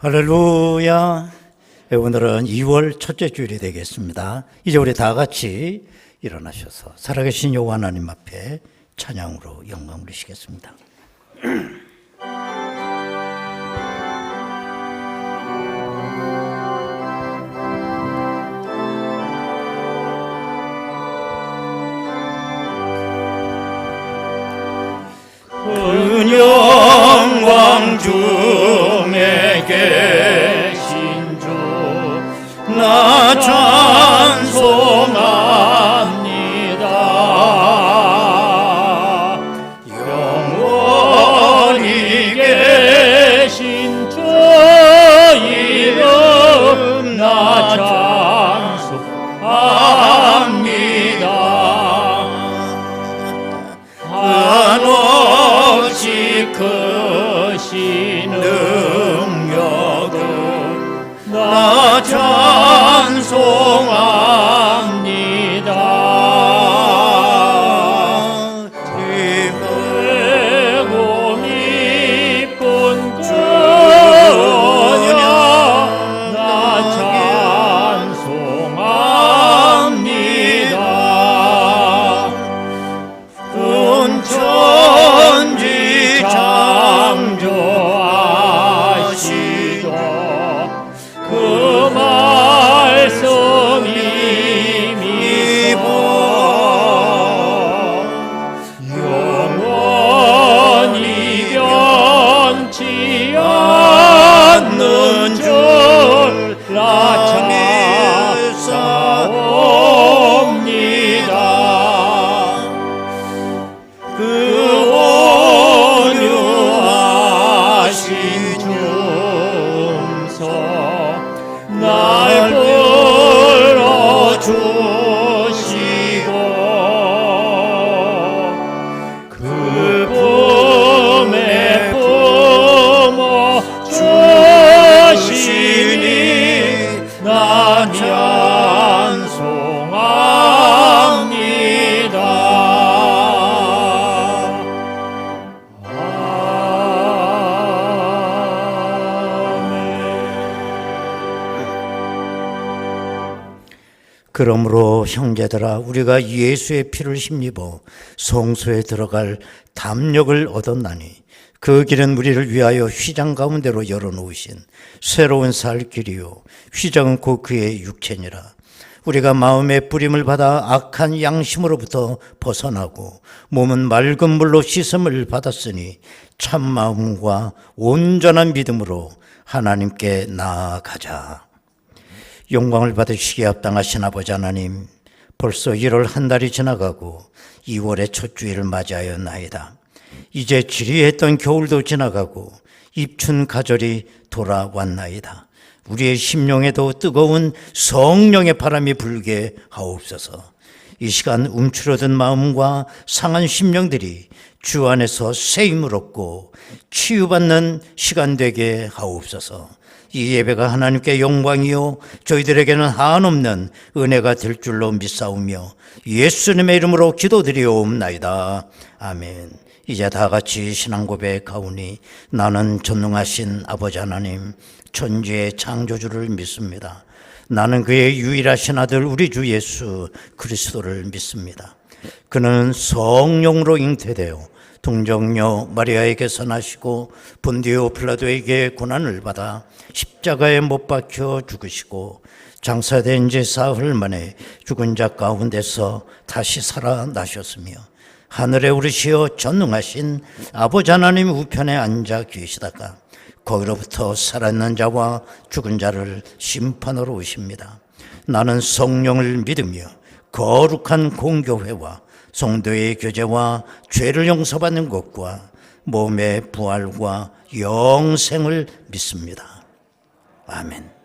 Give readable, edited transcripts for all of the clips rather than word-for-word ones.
할렐루야. 오늘은 2월 첫째 주일이 되겠습니다. 이제 우리 다 같이 일어나셔서 살아계신 여호와 하나님 앞에 찬양으로 영광 올리시겠습니다. 큰 영광 중에 계신 주 나 찬송합니다. 영원히 계신 주 이름 나 찬송합니다. 한없이 크신 능력을 나 찬송합니다. 크고 미쁜 그녀 나 찬송합니다. 천지 창조하시고 그 말씀이 미보 영원히 변치 않는 줄 나 찬송합니다. 그 온유하신 중서 날 불러주시고 그 품에 품어 주시니 나 찬송합니다. 그러므로 형제들아 우리가 예수의 피를 힘입어 성소에 들어갈 담력을 얻었나니 그 길은 우리를 위하여 휘장 가운데로 열어놓으신 새로운 살 길이요 휘장은 곧 그의 육체니라. 우리가 마음의 뿌림을 받아 악한 양심으로부터 벗어나고 몸은 맑은 물로 씻음을 받았으니 참 마음과 온전한 믿음으로 하나님께 나아가자. 영광을 받으시기에 합당하신 아버지 하나님, 벌써 1월 한 달이 지나가고 2월의 첫 주일을 맞이하였나이다. 이제 지리했던 겨울도 지나가고 입춘 가절이 돌아왔나이다. 우리의 심령에도 뜨거운 성령의 바람이 불게 하옵소서. 이 시간 움츠러든 마음과 상한 심령들이 주 안에서 새 힘을 얻고 치유받는 시간 되게 하옵소서. 이 예배가 하나님께 영광이요 저희들에게는 한없는 은혜가 될 줄로 믿사오며 예수님의 이름으로 기도드리옵나이다. 아멘. 이제 다 같이 신앙 고백하오니 나는 전능하신 아버지 하나님 천지의 창조주를 믿습니다. 나는 그의 유일하신 아들 우리 주 예수 그리스도를 믿습니다. 그는 성령으로 잉태되어 동정녀 마리아에게서 나시고 본디오 필라도에게 고난을 받아 십자가에 못 박혀 죽으시고 장사된 지 사흘 만에 죽은 자 가운데서 다시 살아나셨으며 하늘에 오르시어 전능하신 아버지 하나님 우편에 앉아 계시다가 거기로부터 살아있는 자와 죽은 자를 심판하러 오십니다. 나는 성령을 믿으며 거룩한 공교회와 성도의 교제와 죄를 용서받는 것과 몸의 부활과 영생을 믿습니다. 아멘.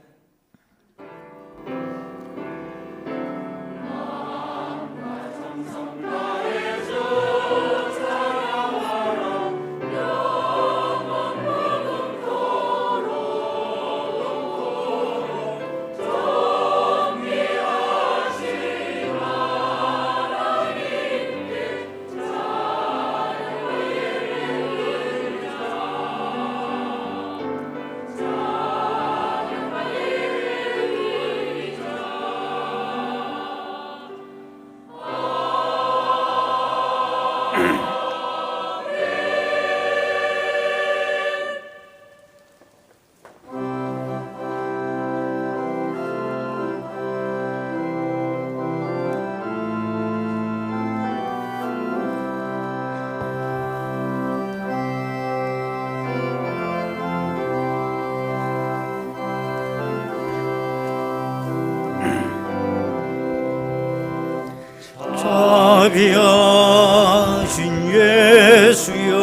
자비하신 예수여,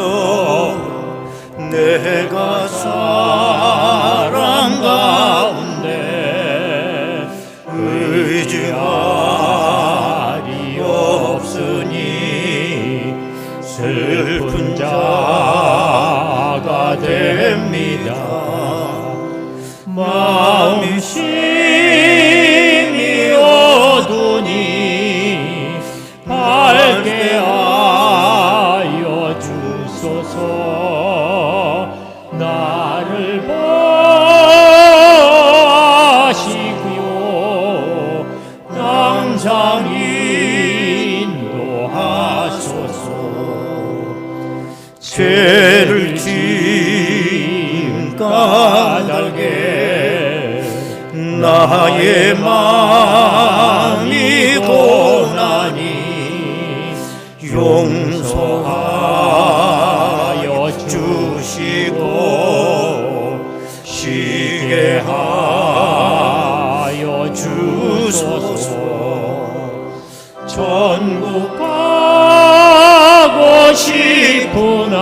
내가 사랑 가운데 의지하리 없으니 슬픈 자가 됩니다. 마음이 심히 어두니 밝게 하여 주소서. 나를 보시고 항상 인도하소서. 죄를 지은 까닭에 나의 마음이 고나니 용서하여 주시고 쉬게 하여 주소서. 전국 가고 싶으나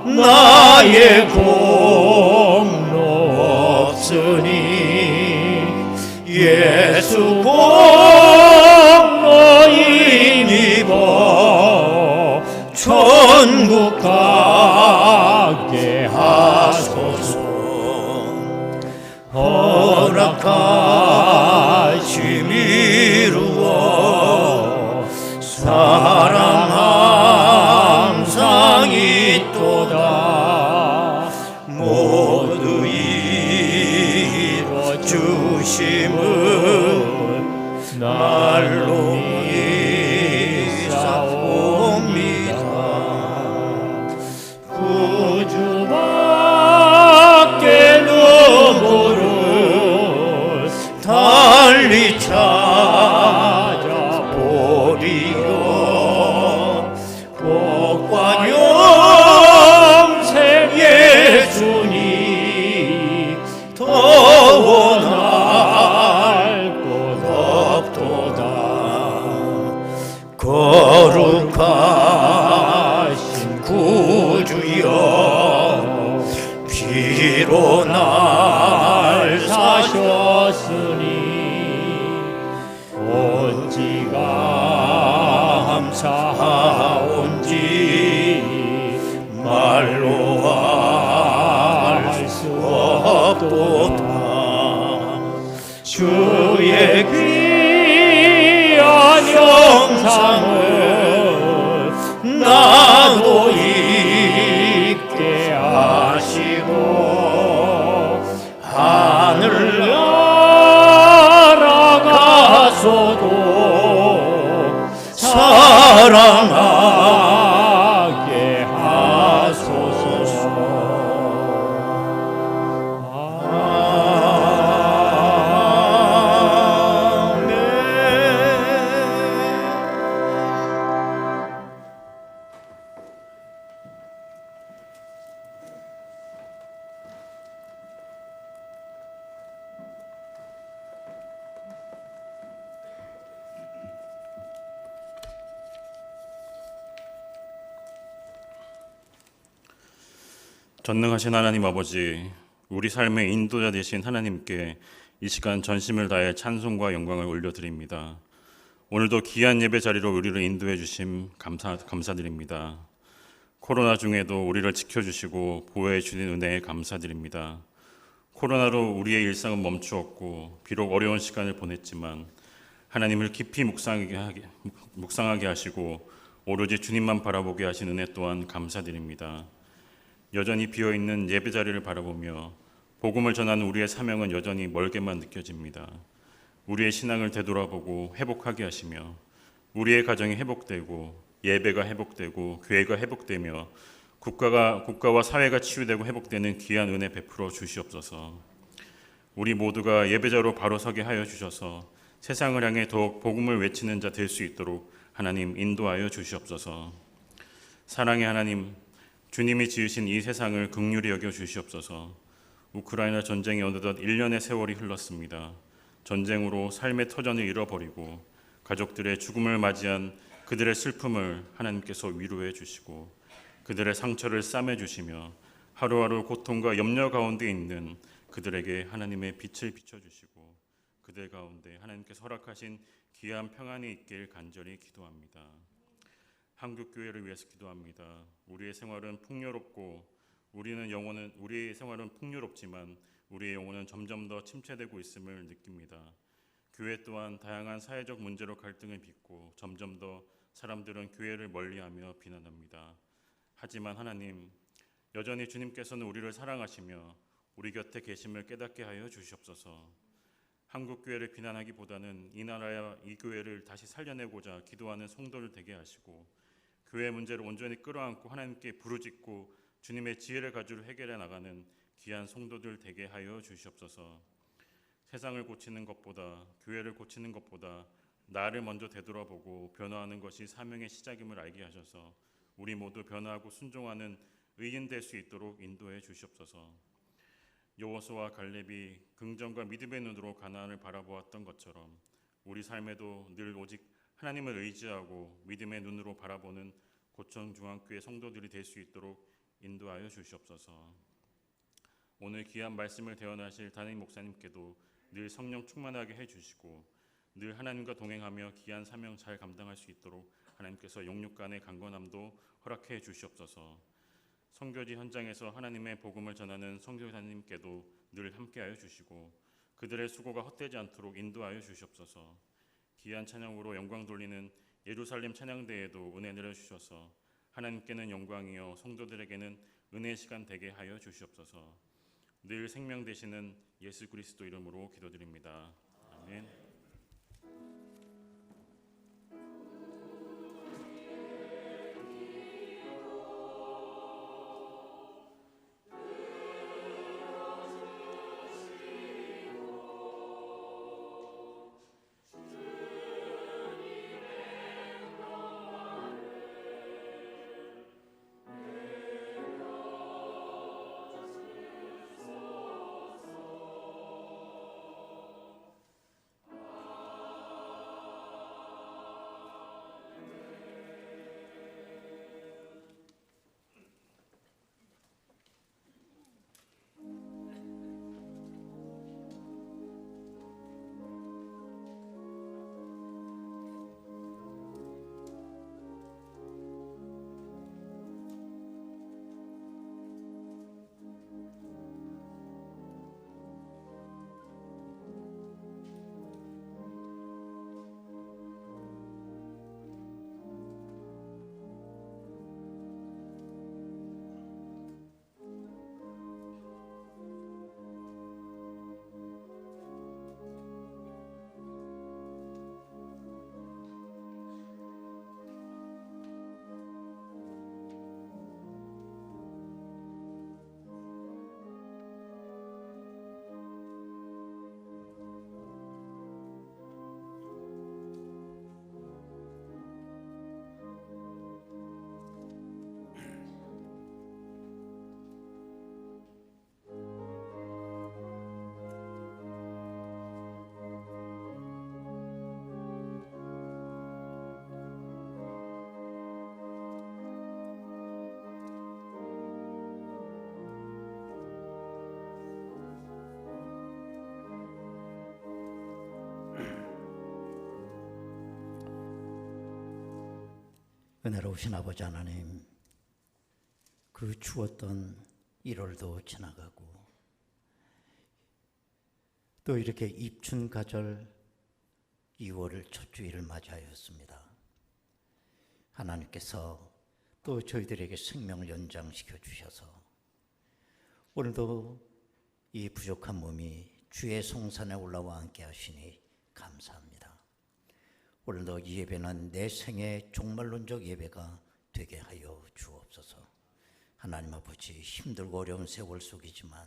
나의 공로 없으니 예수 공로 힘입어 천국 가게 하소서. 허락하심 이루어 사랑 항상 있도다. 모두 이뤄 주심은 날로 이사옵니다. 구주밖에 누구를 달리 찾아보리요. 복과 영생 예수니 더 원할 것 없도다. 거룩하신 구주여, 피로 날 사셨으니 어찌 감사하온지 말로 할 수 없도다. 주의 귀한 영상을 나도 잊게 하시고 하늘 날아가서도 사랑하게 하소서. 전능하신 하나님 아버지, 우리 삶의 인도자 되신 하나님께 이 시간 전심을 다해 찬송과 영광을 올려드립니다. 오늘도 귀한 예배 자리로 우리를 인도해 주심 감사드립니다. 코로나 중에도 우리를 지켜주시고 보호해 주신 은혜에 감사드립니다. 코로나로 우리의 일상은 멈추었고 비록 어려운 시간을 보냈지만 하나님을 깊이 묵상하게 하시고 오로지 주님만 바라보게 하신 은혜 또한 감사드립니다. 여전히 비어있는 예배 자리를 바라보며 복음을 전하는 우리의 사명은 여전히 멀게만 느껴집니다. 우리의 신앙을 되돌아보고 회복하게 하시며 우리의 가정이 회복되고 예배가 회복되고 교회가 회복되며 국가와 사회가 치유되고 회복되는 귀한 은혜 베풀어 주시옵소서. 우리 모두가 예배자로 바로 서게 하여 주셔서 세상을 향해 더욱 복음을 외치는 자 될 수 있도록 하나님 인도하여 주시옵소서. 사랑의 하나님, 주님이 지으신 이 세상을 긍휼히 여겨 주시옵소서. 우크라이나 전쟁이 어느덧 1년의 세월이 흘렀습니다. 전쟁으로 삶의 터전을 잃어버리고 가족들의 죽음을 맞이한 그들의 슬픔을 하나님께서 위로해 주시고 그들의 상처를 싸매 주시며 하루하루 고통과 염려 가운데 있는 그들에게 하나님의 빛을 비춰 주시고 그들 가운데 하나님께서 허락하신 귀한 평안이 있길 간절히 기도합니다. 한국 교회를 위해서 기도합니다. 우리의 생활은 풍요롭고 우리의 생활은 풍요롭지만 우리의 영혼은 점점 더 침체되고 있음을 느낍니다. 교회 또한 다양한 사회적 문제로 갈등을 빚고 점점 더 사람들은 교회를 멀리하며 비난합니다. 하지만 하나님, 여전히 주님께서는 우리를 사랑하시며 우리 곁에 계심을 깨닫게 하여 주시옵소서. 한국 교회를 비난하기보다는 이 나라와 이 교회를 다시 살려내고자 기도하는 성도를 되게 하시고 교회 문제를 온전히 끌어안고 하나님께 부르짖고 주님의 지혜를 가지고 해결해 나가는 귀한 성도들 되게 하여 주시옵소서. 세상을 고치는 것보다 교회를 고치는 것보다 나를 먼저 되돌아보고 변화하는 것이 사명의 시작임을 알게 하셔서 우리 모두 변화하고 순종하는 의인 될 수 있도록 인도해 주시옵소서. 여호수아와 갈렙이 긍정과 믿음의 눈으로 가나안을 바라보았던 것처럼 우리 삶에도 늘 오직 하나님을 의지하고 믿음의 눈으로 바라보는 고천중앙교회 성도들이 될 수 있도록 인도하여 주시옵소서. 오늘 귀한 말씀을 대언하실 담임 목사님께도 늘 성령 충만하게 해주시고 늘 하나님과 동행하며 귀한 사명 잘 감당할 수 있도록 하나님께서 영육간의 강건함도 허락해 주시옵소서. 선교지 현장에서 하나님의 복음을 전하는 선교사님께도 늘 함께하여 주시고 그들의 수고가 헛되지 않도록 인도하여 주시옵소서. 귀한 찬양으로 영광 돌리는 예루살렘 찬양대에도 은혜 내려주셔서 하나님께는 영광이요 성도들에게는 은혜의 시간 되게 하여 주시옵소서. 늘 생명 되시는 예수 그리스도 이름으로 기도드립니다. 아멘. 은혜로우신 아버지 하나님, 그 추웠던 1월도 지나가고 또 이렇게 입춘가절 2월 첫 주일을 맞이하였습니다. 하나님께서 또 저희들에게 생명을 연장시켜 주셔서 오늘도 이 부족한 몸이 주의 성산에 올라와 함께 하시니 감사합니다. 오늘도 이 예배는 내 생의 종말론적 예배가 되게 하여 주옵소서. 하나님 아버지, 힘들고 어려운 세월 속이지만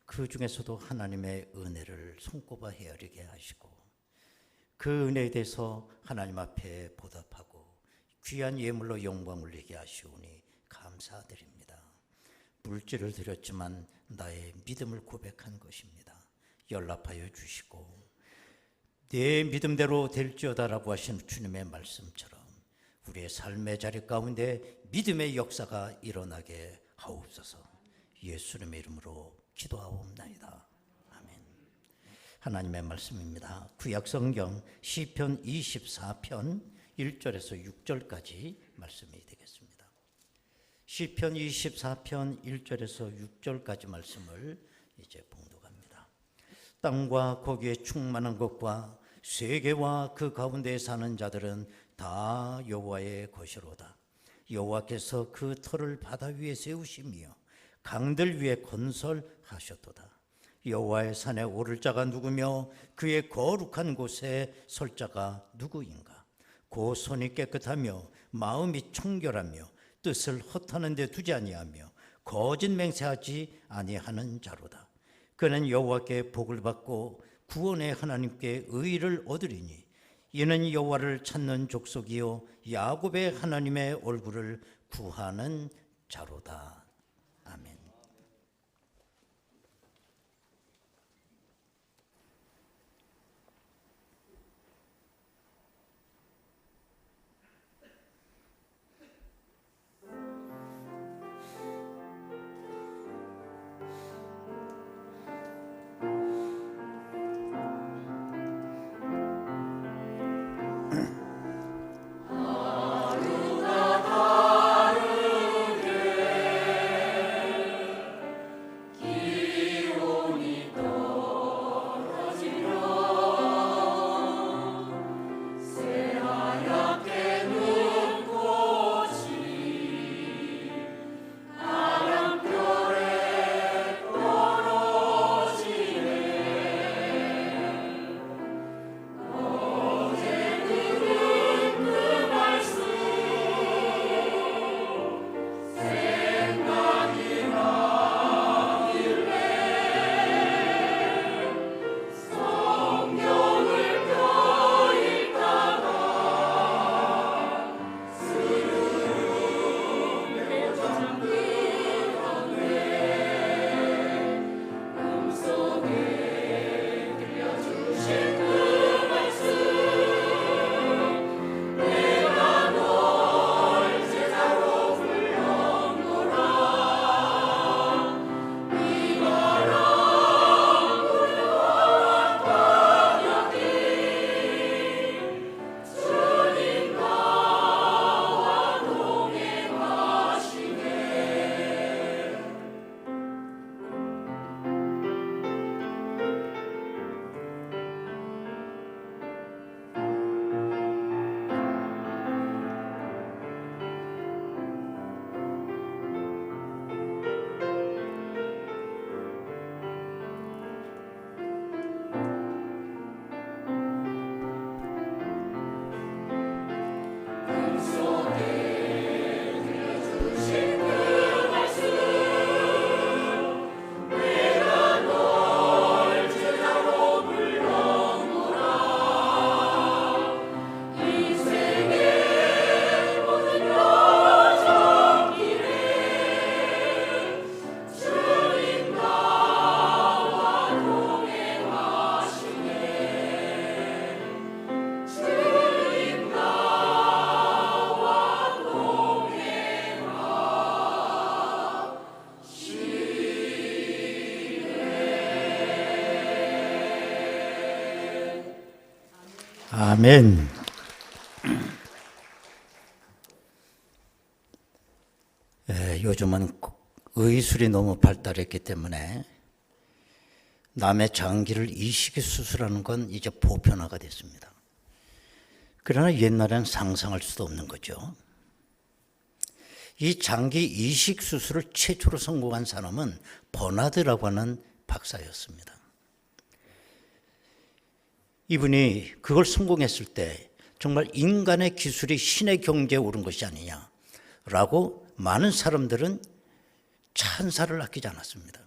그 중에서도 하나님의 은혜를 손꼽아 헤아리게 하시고 그 은혜에 대해서 하나님 앞에 보답하고 귀한 예물로 영광을 올리게 하시오니 감사드립니다. 물질을 드렸지만 나의 믿음을 고백한 것입니다. 연락하여 주시고 내 믿음대로 될지어다라고 하신 주님의 말씀처럼 우리의 삶의 자리 가운데 믿음의 역사가 일어나게 하옵소서. 예수님의 이름으로 기도하옵나이다. 아멘. 하나님의 말씀입니다. 구약성경 시편 24편 1절에서 6절까지 말씀이 되겠습니다. 시편 24편 1절에서 6절까지 말씀을 이제 봉독합니다. 땅과 거기에 충만한 것과 세계와 그 가운데 사는 자들은 다 여호와의 것이로다. 여호와께서 그 터를 바다 위에 세우시며 강들 위에 건설하셨도다. 여호와의 산에 오를 자가 누구며 그의 거룩한 곳에 설 자가 누구인가? 곧 손이 깨끗하며 마음이 청결하며 뜻을 허탄한 데 두지 아니하며 거짓 맹세하지 아니하는 자로다. 그는 여호와께 복을 받고 구원의 하나님께 의를 얻으리니 이는 여호와를 찾는 족속이요 야곱의 하나님의 얼굴을 구하는 자로다. 아멘. 아멘. 요즘은 의술이 너무 발달했기 때문에 남의 장기를 이식에 수술하는 건 이제 보편화가 됐습니다. 그러나 옛날에는 상상할 수도 없는 거죠. 이 장기 이식 수술을 최초로 성공한 사람은 버나드라고 하는 박사였습니다. 이분이 그걸 성공했을 때 정말 인간의 기술이 신의 경지에 오른 것이 아니냐라고 많은 사람들은 찬사를 아끼지 않았습니다.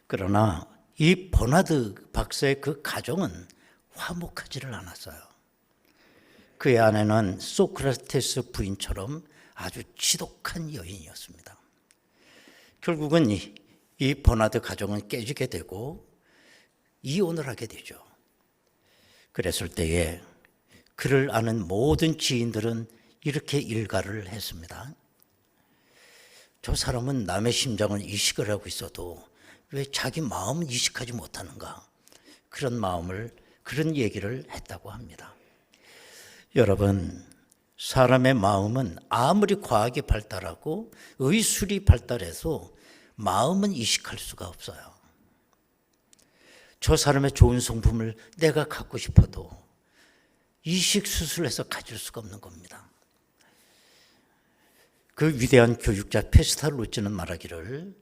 그러나 이 버나드 박사의 그 가정은 화목하지를 않았어요. 그의 아내는 소크라테스 부인처럼 아주 지독한 여인이었습니다. 결국은 이 버나드 가정은 깨지게 되고 이혼을 하게 되죠. 그랬을 때에 그를 아는 모든 지인들은 이렇게 일갈을 했습니다. 저 사람은 남의 심장을 이식을 하고 있어도 왜 자기 마음은 이식하지 못하는가? 그런 얘기를 했다고 합니다. 여러분, 사람의 마음은 아무리 과학이 발달하고 의술이 발달해서 마음은 이식할 수가 없어요. 저 사람의 좋은 성품을 내가 갖고 싶어도 이식 수술해서 가질 수가 없는 겁니다. 그 위대한 교육자 페스탈로치는 말하기를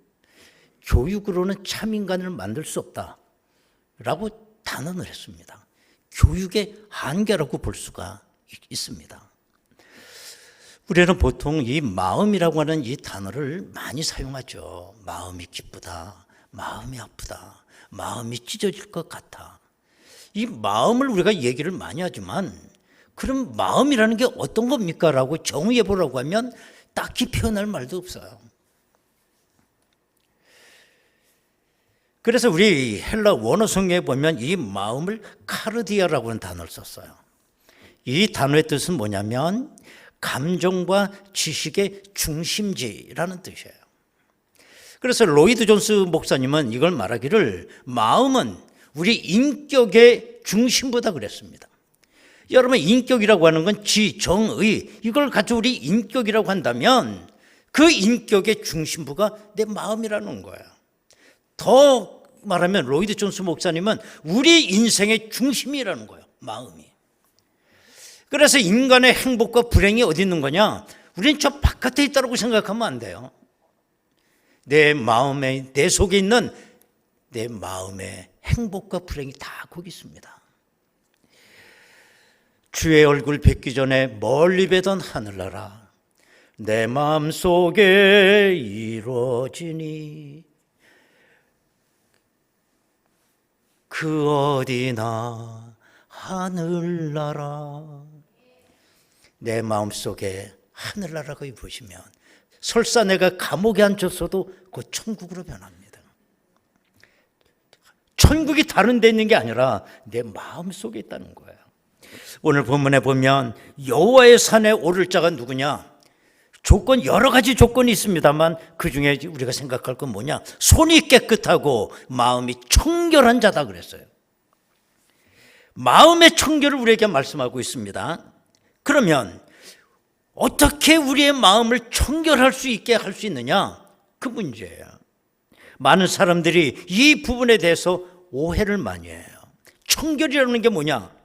교육으로는 참 인간을 만들 수 없다라고 단언을 했습니다. 교육의 한계라고 볼 수가 있습니다. 우리는 보통 이 마음이라고 하는 이 단어를 많이 사용하죠. 마음이 기쁘다, 마음이 아프다, 마음이 찢어질 것 같아. 이 마음을 우리가 얘기를 많이 하지만 그럼 마음이라는 게 어떤 겁니까? 라고 정의해 보라고 하면 딱히 표현할 말도 없어요. 그래서 우리 헬라 원어 성경에 보면 이 마음을 카르디아라고 하는 단어를 썼어요. 이 단어의 뜻은 뭐냐면 감정과 지식의 중심지라는 뜻이에요. 그래서 로이드 존스 목사님은 이걸 말하기를 마음은 우리 인격의 중심보다 그랬습니다. 여러분, 인격이라고 하는 건 지, 정, 의, 이걸 가지고 우리 인격이라고 한다면 그 인격의 중심부가 내 마음이라는 거예요. 더 말하면 로이드 존스 목사님은 우리 인생의 중심이라는 거예요, 마음이. 그래서 인간의 행복과 불행이 어디 있는 거냐? 우리는 저 바깥에 있다고 생각하면 안 돼요. 내 마음에, 내 속에 있는 내 마음의 행복과 불행이 다 거기 있습니다. 주의 얼굴 뵙기 전에 멀리 뵈던 하늘나라 내 마음속에 이루어지니 그 어디나 하늘나라. 내 마음속에 하늘나라가 보시면 설사 내가 감옥에 앉혔어도 그 천국으로 변합니다. 천국이 다른 데 있는 게 아니라 내 마음속에 있다는 거예요. 오늘 본문에 보면 여호와의 산에 오를 자가 누구냐? 여러 가지 조건이 있습니다만 그 중에 우리가 생각할 건 뭐냐? 손이 깨끗하고 마음이 청결한 자다 그랬어요. 마음의 청결을 우리에게 말씀하고 있습니다. 그러면 어떻게 우리의 마음을 청결할 수 있게 할 수 있느냐? 그 문제예요. 많은 사람들이 이 부분에 대해서 오해를 많이 해요. 청결이라는 게 뭐냐?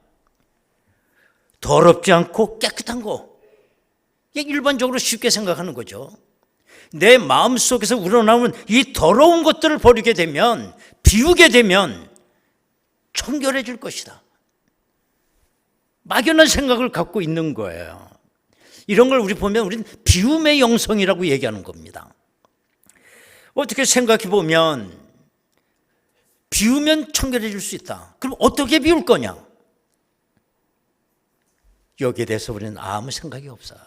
더럽지 않고 깨끗한 거. 일반적으로 쉽게 생각하는 거죠. 내 마음속에서 우러나오는 이 더러운 것들을 버리게 되면, 비우게 되면 청결해질 것이다. 막연한 생각을 갖고 있는 거예요. 이런 걸 우리 보면 우리는 비움의 영성이라고 얘기하는 겁니다. 어떻게 생각해 보면 비우면 청결해질 수 있다. 그럼 어떻게 비울 거냐? 여기에 대해서 우리는 아무 생각이 없어요.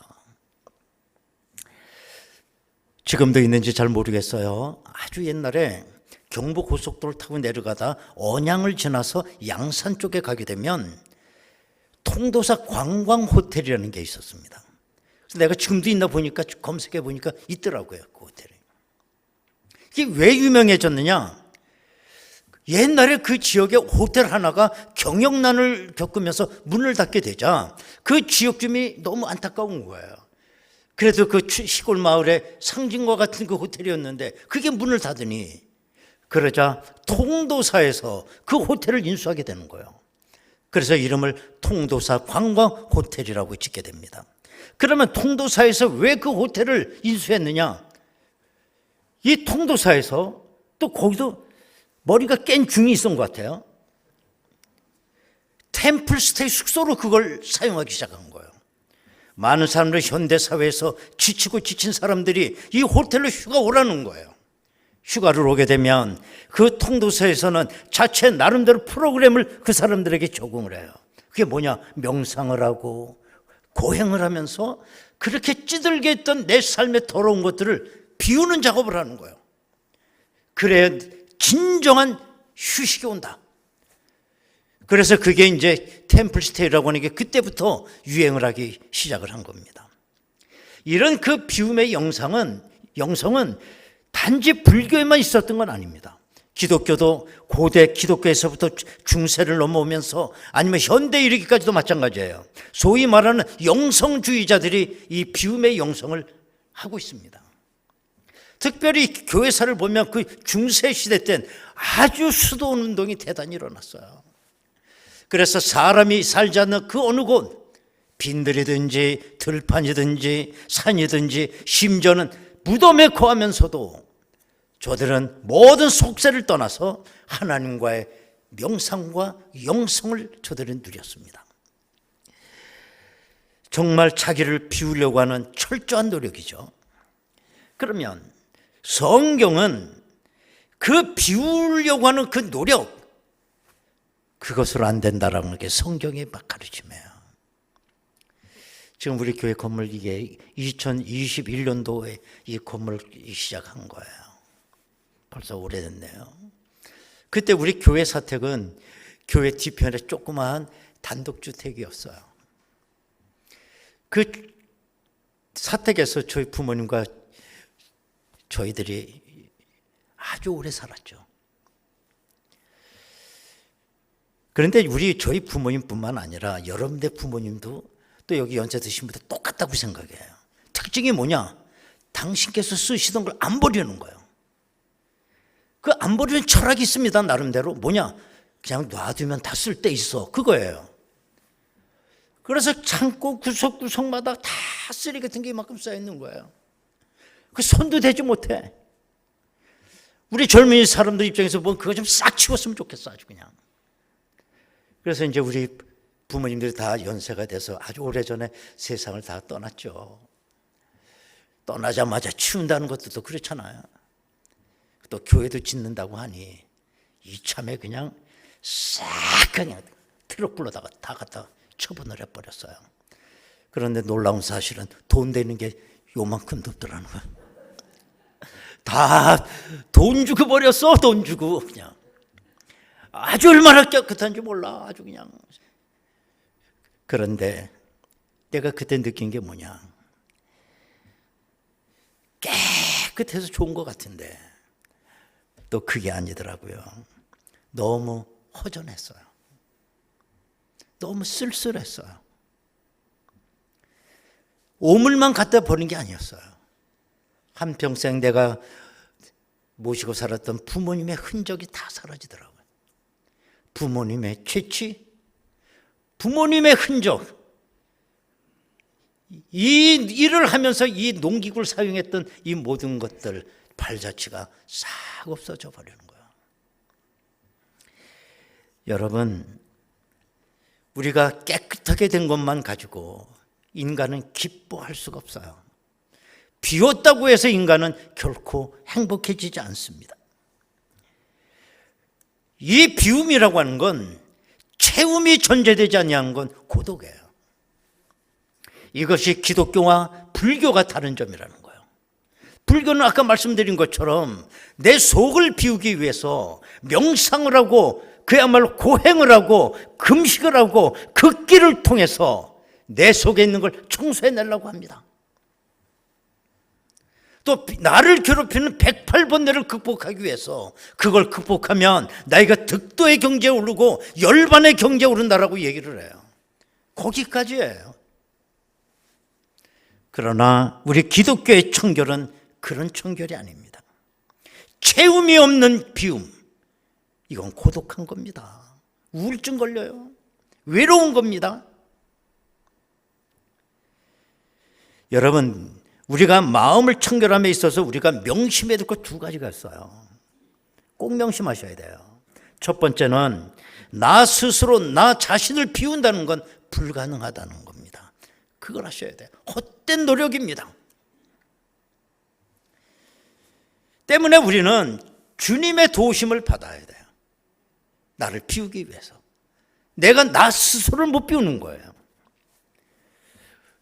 지금도 있는지 잘 모르겠어요. 아주 옛날에 경부고속도로를 타고 내려가다 언양을 지나서 양산 쪽에 가게 되면 통도사 관광호텔이라는 게 있었습니다. 그래서 내가 지금도 있나 보니까 검색해 보니까 있더라고요, 그 호텔이. 이게 왜 유명해졌느냐? 옛날에 그 지역에 호텔 하나가 경영난을 겪으면서 문을 닫게 되자 그 지역 주민이 너무 안타까운 거예요. 그래도 그 시골 마을의 상징과 같은 그 호텔이었는데 그게 문을 닫으니 그러자 통도사에서 그 호텔을 인수하게 되는 거예요. 그래서 이름을 통도사 관광호텔이라고 짓게 됩니다. 그러면 통도사에서 왜 그 호텔을 인수했느냐? 이 통도사에서 또 거기도 머리가 깬 중이 있었던 것 같아요. 템플스테이 숙소로 그걸 사용하기 시작한 거예요. 많은 사람들, 현대사회에서 지치고 지친 사람들이 이 호텔로 휴가 오라는 거예요. 휴가를 오게 되면 그 통도사에서는 자체 나름대로 프로그램을 그 사람들에게 적용을 해요. 그게 뭐냐? 명상을 하고 고행을 하면서 그렇게 찌들게 있던 내 삶의 더러운 것들을 비우는 작업을 하는 거예요. 그래야 진정한 휴식이 온다. 그래서 그게 이제 템플스테이라고 하는 게 그때부터 유행을 하기 시작을 한 겁니다. 이런 그 비움의 영성은 단지 불교에만 있었던 건 아닙니다. 기독교도 고대 기독교에서부터 중세를 넘어오면서 아니면 현대에 이르기까지도 마찬가지예요. 소위 말하는 영성주의자들이 이 비움의 영성을 하고 있습니다. 특별히 교회사를 보면 그 중세 시대 때는 아주 수도원 운동이 대단히 일어났어요. 그래서 사람이 살지 않는 그 어느 곳, 빈들이든지 들판이든지 산이든지 심지어는 무덤에 거하면서도 저들은 모든 속세를 떠나서 하나님과의 명상과 영성을 저들은 누렸습니다. 정말 자기를 비우려고 하는 철저한 노력이죠. 그러면 성경은 그 비우려고 하는 그 노력, 그것으로 안 된다라는 게 성경의 가르침이에요. 지금 우리 교회 건물 이게 2021년도에 이 건물 시작한 거예요. 벌써 오래됐네요. 그때 우리 교회 사택은 교회 뒤편에 조그마한 단독주택이었어요. 그 사택에서 저희 부모님과 저희들이 아주 오래 살았죠. 그런데 저희 부모님뿐만 아니라 여러분들 부모님도 또 여기 연세 드신 분들 똑같다고 생각해요. 특징이 뭐냐? 당신께서 쓰시던 걸 안 버리는 거예요. 그 안 버리는 철학이 있습니다. 나름대로. 뭐냐? 그냥 놔두면 다 쓸 데 있어. 그거예요. 그래서 창고 구석구석마다 다 쓰레기 같은 게 이만큼 쌓여있는 거예요. 그 손도 대지 못해. 우리 젊은 사람들 입장에서 보면 그거 좀 싹 치웠으면 좋겠어. 아주 그냥. 그래서 이제 우리 부모님들이 다 연세가 돼서 아주 오래전에 세상을 다 떠났죠. 떠나자마자 치운다는 것도 또 그렇잖아요. 또 교회도 짓는다고 하니 이참에 그냥 싹 그냥 트럭 불러다가 다 갖다 처분을 해버렸어요. 그런데 놀라운 사실은 돈 되는 게 요만큼도 없더라는 거예요. 다 돈 주고 버렸어. 돈 주고 그냥. 아주 얼마나 깨끗한지 몰라. 아주 그냥. 그런데 내가 그때 느낀 게 뭐냐. 깨끗해서 좋은 것 같은데 또 그게 아니더라고요. 너무 허전했어요. 너무 쓸쓸했어요. 오물만 갖다 버린 게 아니었어요. 한평생 내가 모시고 살았던 부모님의 흔적이 다 사라지더라고요. 부모님의 채취, 부모님의 흔적, 이 일을 하면서 이 농기구를 사용했던 이 모든 것들 발자취가 싹 없어져 버리는 거예요. 여러분, 우리가 깨끗하게 된 것만 가지고 인간은 기뻐할 수가 없어요. 비웠다고 해서 인간은 결코 행복해지지 않습니다. 이 비움이라고 하는 건 채움이 존재되지 않는 건 고독이에요. 이것이 기독교와 불교가 다른 점이라는 거예요. 불교는 아까 말씀드린 것처럼 내 속을 비우기 위해서 명상을 하고 그야말로 고행을 하고 금식을 하고 그 길을 통해서 내 속에 있는 걸 청소해내려고 합니다. 또 나를 괴롭히는 108번뇌를 극복하기 위해서 그걸 극복하면 나이가 득도의 경제에 오르고 열반의 경제에 오른다라고 얘기를 해요. 거기까지예요. 그러나 우리 기독교의 청결은 그런 청결이 아닙니다. 채움이 없는 비움, 이건 고독한 겁니다. 우울증 걸려요. 외로운 겁니다. 여러분, 우리가 마음을 청결함에 있어서 우리가 명심해야 될 것 두 가지가 있어요. 꼭 명심하셔야 돼요. 첫 번째는 나 스스로 나 자신을 비운다는 건 불가능하다는 겁니다. 그걸 하셔야 돼요. 헛된 노력입니다. 때문에 우리는 주님의 도우심을 받아야 돼요. 나를 비우기 위해서. 내가 나 스스로를 못 비우는 거예요.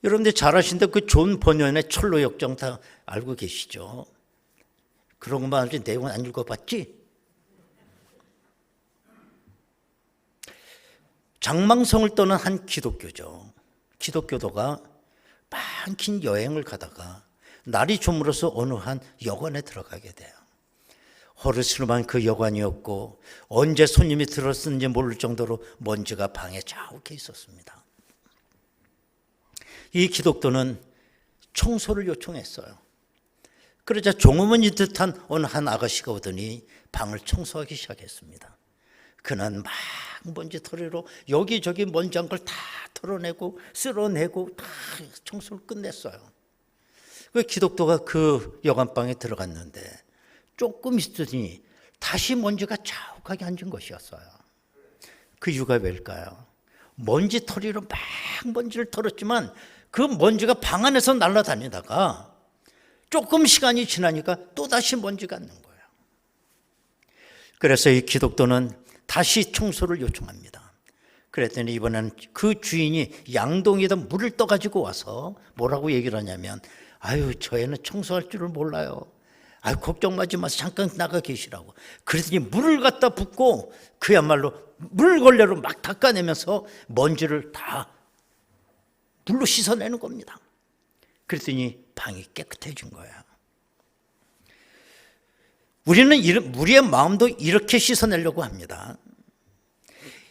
여러분들 잘 아시는데 그 존 버년의 철로 역정 다 알고 계시죠? 그런 것만 알지 내용은 안 읽어봤지? 장망성을 떠난 한 기독교죠. 기독교도가 많긴 여행을 가다가 날이 저물어서 어느 한 여관에 들어가게 돼요. 허르스름한 그 여관이었고 언제 손님이 들었는지 모를 정도로 먼지가 방에 자욱해 있었습니다. 이 기독도는 청소를 요청했어요. 그러자 종업원이 듯한 어느 한 아가씨가 오더니 방을 청소하기 시작했습니다. 그는 막 먼지털이로 여기저기 먼지 한 걸 다 털어내고 쓸어내고 다 청소를 끝냈어요. 그 기독도가 그 여관방에 들어갔는데 조금 있더니 다시 먼지가 자욱하게 앉은 것이었어요. 그 이유가 뭘까요? 먼지털이로 막 먼지를 털었지만 그 먼지가 방 안에서 날아다니다가 조금 시간이 지나니까 또다시 먼지가 앉는 거예요. 그래서 이 기독도는 다시 청소를 요청합니다. 그랬더니 이번에는 그 주인이 양동이에다 물을 떠가지고 와서 뭐라고 얘기를 하냐면 아유 저 애는 청소할 줄을 몰라요. 아유 걱정 마지 마세요. 잠깐 나가 계시라고. 그랬더니 물을 갖다 붓고 그야말로 물걸레로 막 닦아내면서 먼지를 다 물로 씻어내는 겁니다. 그랬더니 방이 깨끗해진 거예요. 우리는 우리의 마음도 이렇게 씻어내려고 합니다.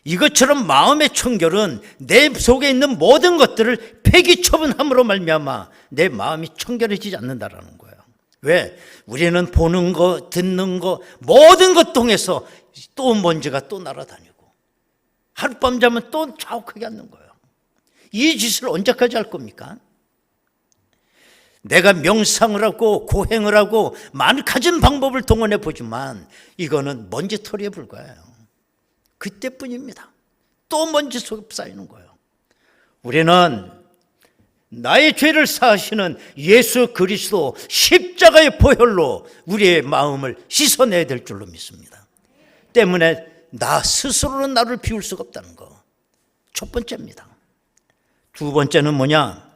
이것처럼 마음의 청결은 내 속에 있는 모든 것들을 폐기처분함으로 말미암아 내 마음이 청결해지지 않는다라는 거예요. 왜? 우리는 보는 거, 듣는 거, 모든 것 통해서 또 먼지가 또 날아다니고 하룻밤 자면 또 자욱하게 앉는 거예요. 이 짓을 언제까지 할 겁니까? 내가 명상을 하고 고행을 하고 많은 가진 방법을 동원해 보지만 이거는 먼지털이에 불과해요. 그때뿐입니다. 또 먼지 속에 쌓이는 거예요. 우리는 나의 죄를 사하시는 예수 그리스도 십자가의 보혈로 우리의 마음을 씻어내야 될 줄로 믿습니다. 때문에 나 스스로는 나를 비울 수가 없다는 거. 첫 번째입니다. 두 번째는 뭐냐?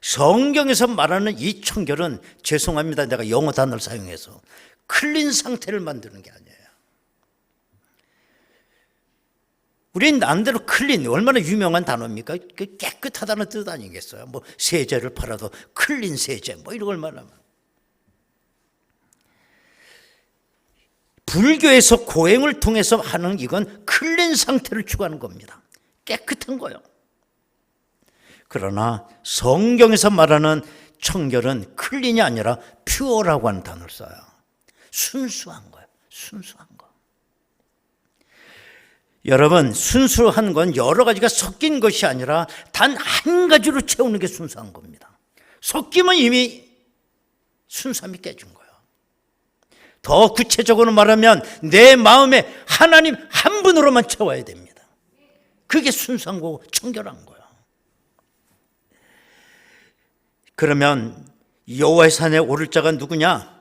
성경에서 말하는 이 청결은 죄송합니다. 내가 영어 단어를 사용해서 클린 상태를 만드는 게 아니에요. 우린 나름대로 클린, 얼마나 유명한 단어입니까? 깨끗하다는 뜻 아니겠어요? 뭐 세제를 팔아도 클린 세제 뭐 이런 걸 말하면. 불교에서 고행을 통해서 하는 이건 클린 상태를 추구하는 겁니다. 깨끗한 거예요. 그러나 성경에서 말하는 청결은 클린이 아니라 퓨어라고 하는 단어를 써요. 순수한 거예요. 순수한 거. 여러분, 순수한 건 여러 가지가 섞인 것이 아니라 단 한 가지로 채우는 게 순수한 겁니다. 섞이면 이미 순수함이 깨진 거예요. 더 구체적으로 말하면 내 마음에 하나님 한 분으로만 채워야 됩니다. 그게 순수한 거고 청결한 거예요. 그러면 여호와의 산에 오를 자가 누구냐?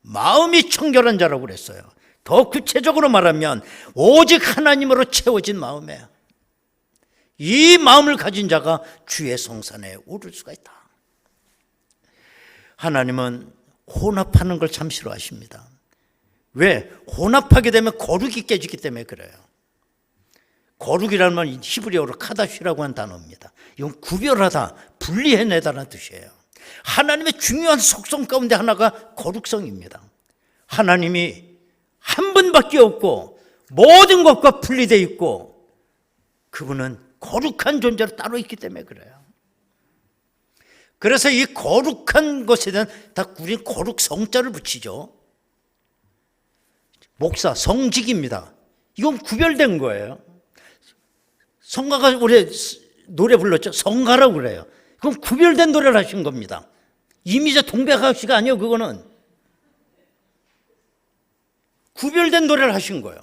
마음이 청결한 자라고 그랬어요. 더 구체적으로 말하면 오직 하나님으로 채워진 마음이에요. 이 마음을 가진 자가 주의 성산에 오를 수가 있다. 하나님은 혼합하는 걸 참 싫어하십니다. 왜? 혼합하게 되면 거룩이 깨지기 때문에 그래요. 거룩이라는 말 히브리어로 카다시라고 하는 단어입니다. 이건 구별하다, 분리해내다라는 뜻이에요. 하나님의 중요한 속성 가운데 하나가 거룩성입니다. 하나님이 한 분밖에 없고 모든 것과 분리되어 있고 그분은 거룩한 존재로 따로 있기 때문에 그래요. 그래서 이 거룩한 것에 대한 다 우리는 거룩 성자를 붙이죠. 목사, 성직입니다. 이건 구별된 거예요. 성가가 올해 노래 불렀죠. 성가라고 그래요. 그럼 구별된 노래를 하신 겁니다. 이미자 동백아씨가 아니에요. 그거는 구별된 노래를 하신 거예요.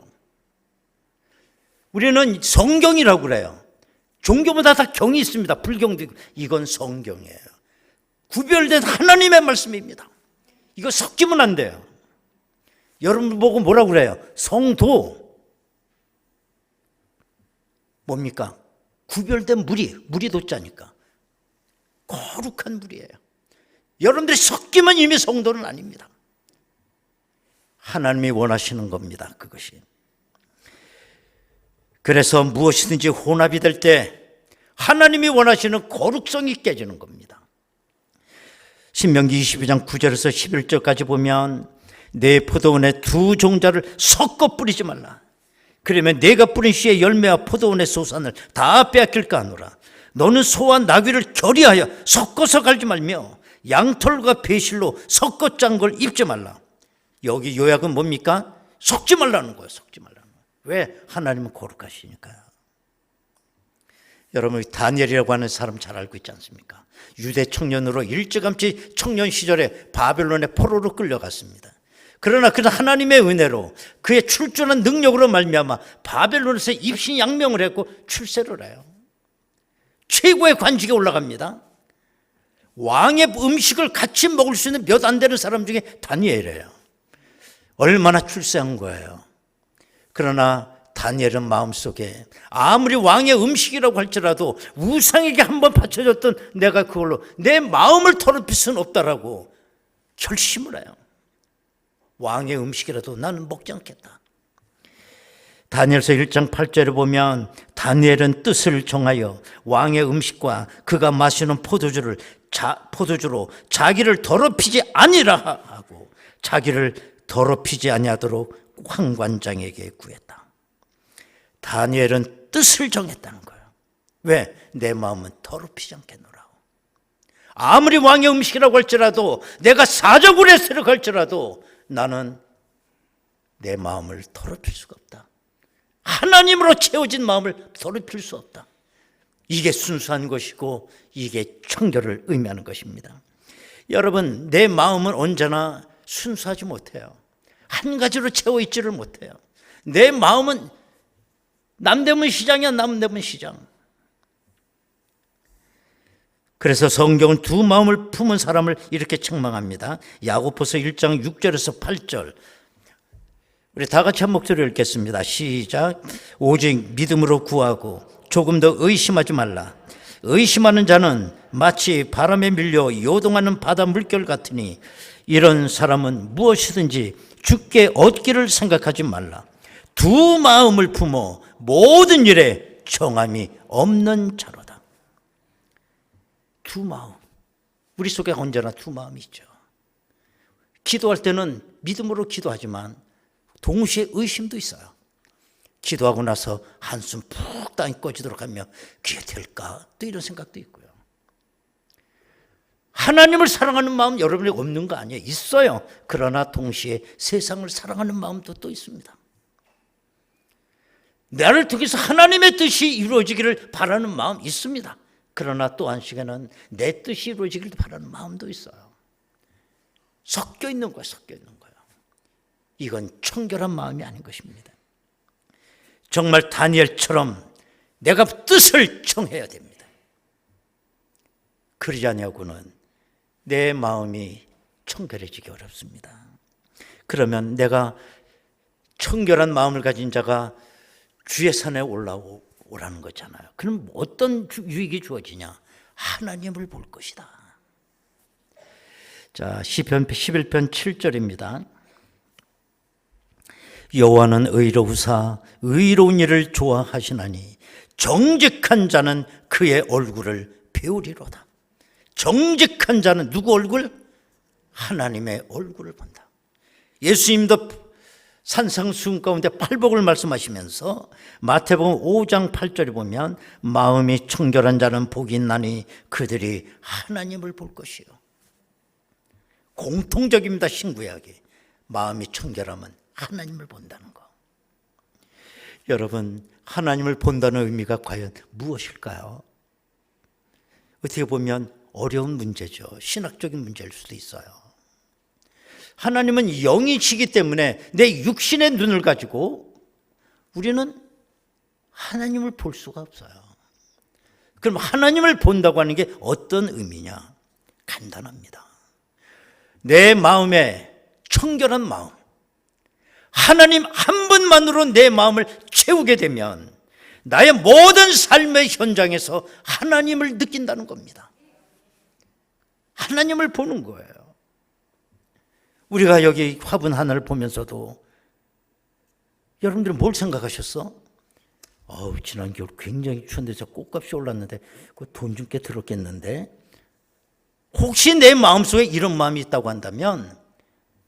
우리는 성경이라고 그래요. 종교보다 다 경이 있습니다. 불경도 있고. 이건 성경이에요. 구별된 하나님의 말씀입니다. 이거 섞이면 안 돼요. 여러분 보고 뭐라고 그래요? 성도 뭡니까? 구별된 물이 도자니까 거룩한 물이에요. 여러분들이 섞이면 이미 성도는 아닙니다. 하나님이 원하시는 겁니다. 그것이. 그래서 무엇이든지 혼합이 될 때 하나님이 원하시는 거룩성이 깨지는 겁니다. 신명기 22장 9절에서 11절까지 보면 내 포도원에 두 종자를 섞어 뿌리지 말라. 그러면 내가 뿌린 씨의 열매와 포도원의 소산을 다 빼앗길까 하노라. 너는 소와 나귀를 결의하여 섞어서 갈지 말며 양털과 배실로 섞어 짠 걸 입지 말라. 여기 요약은 뭡니까? 섞지 말라는 거예요. 섞지 말라는 거예요. 왜? 하나님은 거룩하시니까요. 여러분, 다니엘이라고 하는 사람 잘 알고 있지 않습니까? 유대 청년으로 일찌감치 청년 시절에 바벨론의 포로로 끌려갔습니다. 그러나 그는 하나님의 은혜로 그의 출중한 능력으로 말미암아 바벨론에서 입신양명을 했고 출세를 해요. 최고의 관직에 올라갑니다. 왕의 음식을 같이 먹을 수 있는 몇 안 되는 사람 중에 다니엘이에요. 얼마나 출세한 거예요. 그러나 다니엘은 마음속에 아무리 왕의 음식이라고 할지라도 우상에게 한번 바쳐줬던 내가 그걸로 내 마음을 더럽힐 수는 없다라고 결심을 해요. 왕의 음식이라도 나는 먹지 않겠다. 다니엘서 1장 8절에 보면 다니엘은 뜻을 정하여 왕의 음식과 그가 마시는 포도주로 자기를 더럽히지 아니라 하고 자기를 더럽히지 아니하도록 황관장에게 구했다. 다니엘은 뜻을 정했다는 거예요. 왜? 내 마음은 더럽히지 않겠노라. 아무리 왕의 음식이라고 할지라도 내가 사적으로 할지라도 나는 내 마음을 더럽힐 수가 없다. 하나님으로 채워진 마음을 더럽힐 수 없다. 이게 순수한 것이고 이게 청결을 의미하는 것입니다. 여러분, 내 마음은 언제나 순수하지 못해요. 한 가지로 채워 있지를 못해요. 내 마음은 남대문 시장이야, 남대문 시장. 그래서 성경은 두 마음을 품은 사람을 이렇게 책망합니다. 야고보서 1장 6절에서 8절. 우리 다 같이 한 목소리로 읽겠습니다. 시작. 오직 믿음으로 구하고 조금 더 의심하지 말라. 의심하는 자는 마치 바람에 밀려 요동하는 바다 물결 같으니 이런 사람은 무엇이든지 주께 얻기를 생각하지 말라. 두 마음을 품어 모든 일에 정함이 없는 자로다. 두 마음. 우리 속에 언제나 두 마음이 있죠. 기도할 때는 믿음으로 기도하지만 동시에 의심도 있어요. 기도하고 나서 한숨 푹 땅이 꺼지도록 하며 그게 될까? 또 이런 생각도 있고요. 하나님을 사랑하는 마음 여러분이 없는 거 아니에요. 있어요. 그러나 동시에 세상을 사랑하는 마음도 또 있습니다. 나를 통해서 하나님의 뜻이 이루어지기를 바라는 마음 있습니다. 그러나 또 한식에는 내 뜻이 이루어지기를 바라는 마음도 있어요. 섞여 있는 거예요. 섞여 있는 거예요. 이건 청결한 마음이 아닌 것입니다. 정말 다니엘처럼 내가 뜻을 정해야 됩니다. 그러지 아니하고는 내 마음이 청결해지기 어렵습니다. 그러면 내가 청결한 마음을 가진 자가 주의 산에 올라오라는 거잖아요. 그럼 어떤 유익이 주어지냐? 하나님을 볼 것이다. 자, 시편 11편 7절입니다. 여호와는 의로우사 의로운 일을 좋아하시나니 정직한 자는 그의 얼굴을 배우리로다. 정직한 자는 누구 얼굴? 하나님의 얼굴을 본다. 예수님도 산상수훈 가운데 팔복을 말씀하시면서 마태복음 5장 8절에 보면 마음이 청결한 자는 복이 있나니 그들이 하나님을 볼 것이요. 공통적입니다. 신구약이. 마음이 청결하면 하나님을 본다는 거. 여러분, 하나님을 본다는 의미가 과연 무엇일까요? 어떻게 보면 어려운 문제죠. 신학적인 문제일 수도 있어요. 하나님은 영이시기 때문에 내 육신의 눈을 가지고 우리는 하나님을 볼 수가 없어요. 그럼 하나님을 본다고 하는 게 어떤 의미냐? 간단합니다. 내 마음에 청결한 마음, 하나님 한 분만으로 내 마음을 채우게 되면 나의 모든 삶의 현장에서 하나님을 느낀다는 겁니다. 하나님을 보는 거예요. 우리가 여기 화분 하나를 보면서도 여러분들은 뭘 생각하셨어? 지난 겨울 굉장히 추운데 저 꽃값이 올랐는데 그 돈 좀 꽤 들었겠는데, 혹시 내 마음속에 이런 마음이 있다고 한다면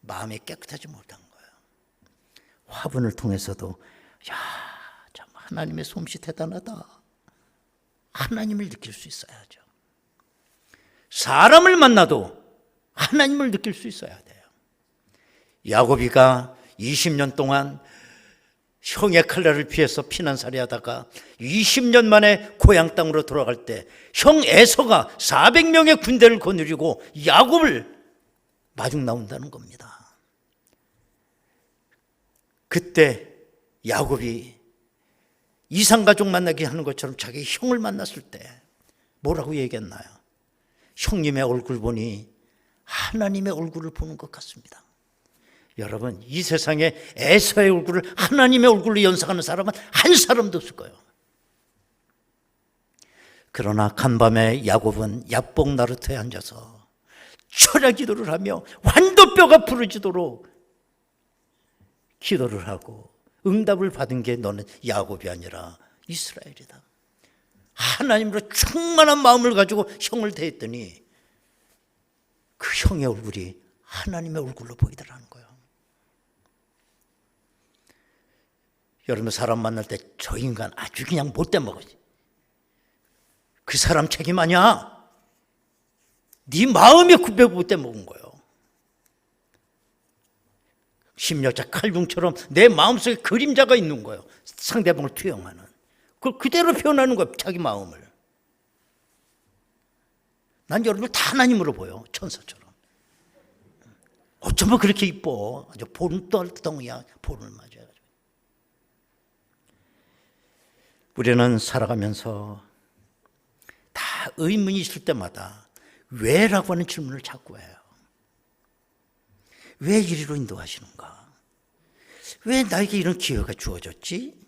마음이 깨끗하지 못한 거예요. 화분을 통해서도 참 하나님의 솜씨 대단하다, 하나님을 느낄 수 있어야죠. 사람을 만나도 하나님을 느낄 수 있어야 돼요. 야곱이가 20년 동안 형의 칼날을 피해서 피난살이 하다가 20년 만에 고향 땅으로 돌아갈 때 형 에서가 400명의 군대를 거느리고 야곱을 마중 나온다는 겁니다. 그때 야곱이 이상가족 만나게 하는 것처럼 자기 형을 만났을 때 뭐라고 얘기했나요? 형님의 얼굴 보니 하나님의 얼굴을 보는 것 같습니다. 여러분, 이 세상에 에서의 얼굴을 하나님의 얼굴로 연상하는 사람은 한 사람도 없을 거예요. 그러나 간밤에 야곱은 야복 나루터에 앉아서 철야 기도를 하며 환도뼈가 부러지도록 기도를 하고 응답을 받은 게 너는 야곱이 아니라 이스라엘이다. 하나님으로 충만한 마음을 가지고 형을 대했더니 그 형의 얼굴이 하나님의 얼굴로 보이더라는 거예요. 여러분, 사람 만날 때 저 인간 아주 그냥 못돼 먹어지, 그 사람 책임 아니야. 네 마음이 굽혀 못돼 먹은 거예요. 심려자 칼중처럼 내 마음속에 그림자가 있는 거예요. 상대방을 투영하는, 그걸 그대로 표현하는 거예요. 자기 마음을. 난 여러분을 다 하나님으로 보여, 천사처럼. 어쩌면 그렇게 이뻐. 아주 볼덩이야, 볼을 맞아요. 우리는 살아가면서 다 의문이 있을 때마다 왜라고 하는 질문을 자꾸 해요. 왜 이리로 인도하시는가? 왜 나에게 이런 기회가 주어졌지?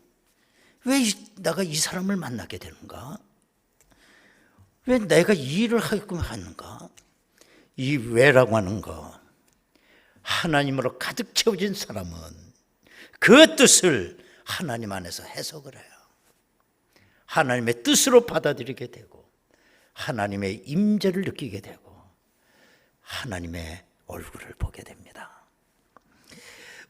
왜 내가 이 사람을 만나게 되는가? 왜 내가 이 일을 하게끔 하는가? 이 왜라고 하는 거, 하나님으로 가득 채워진 사람은 그 뜻을 하나님 안에서 해석을 해요. 하나님의 뜻으로 받아들이게 되고 하나님의 임재를 느끼게 되고 하나님의 얼굴을 보게 됩니다.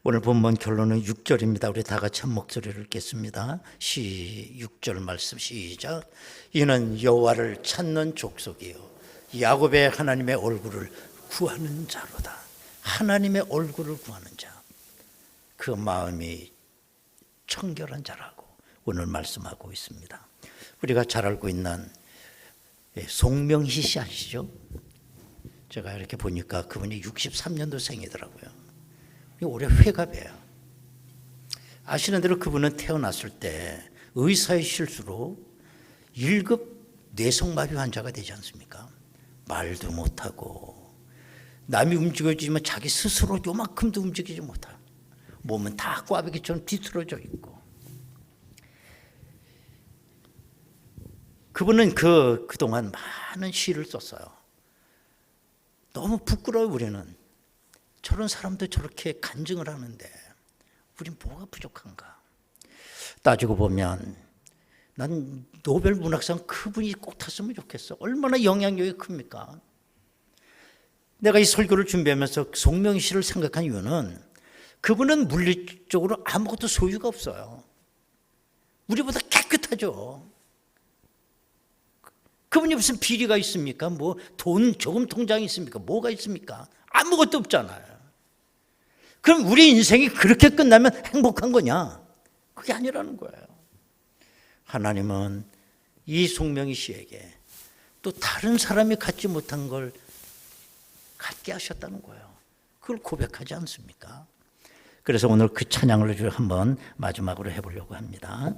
오늘 본문 결론은 6절입니다. 우리 다 같이 한 목소리를 읽겠습니다. 6절 말씀 시작. 이는 여호와를 찾는 족속이요 야곱의 하나님의 얼굴을 구하는 자로다. 하나님의 얼굴을 구하는 자, 그 마음이 청결한 자라고 오늘 말씀하고 있습니다. 우리가 잘 알고 있는 송명희 씨 아시죠? 제가 이렇게 보니까 그분이 63년도 생이더라고요. 올해 회갑이에요. 아시는 대로 그분은 태어났을 때 의사의 실수로 1급 뇌성마비 환자가 되지 않습니까? 말도 못하고 남이 움직여주지만 자기 스스로 요만큼도 움직이지 못하고 몸은 다 꽈배기처럼 뒤틀어져 있고, 그분은 그동안 많은 시를 썼어요. 너무 부끄러워요. 우리는 저런 사람도 저렇게 간증을 하는데 우린 뭐가 부족한가? 따지고 보면 난 노벨 문학상 그분이 꼭 탔으면 좋겠어. 얼마나 영향력이 큽니까? 내가 이 설교를 준비하면서 송명희 씨를 생각한 이유는 그분은 물리적으로 아무것도 소유가 없어요. 우리보다 깨끗하죠. 그분이 무슨 비리가 있습니까? 뭐 돈 조금 통장이 있습니까? 뭐가 있습니까? 아무것도 없잖아요. 그럼 우리 인생이 그렇게 끝나면 행복한 거냐? 그게 아니라는 거예요. 하나님은 이 송명희 씨에게 또 다른 사람이 갖지 못한 걸 갖게 하셨다는 거예요. 그걸 고백하지 않습니까? 그래서 오늘 그 찬양을 한번 마지막으로 해보려고 합니다.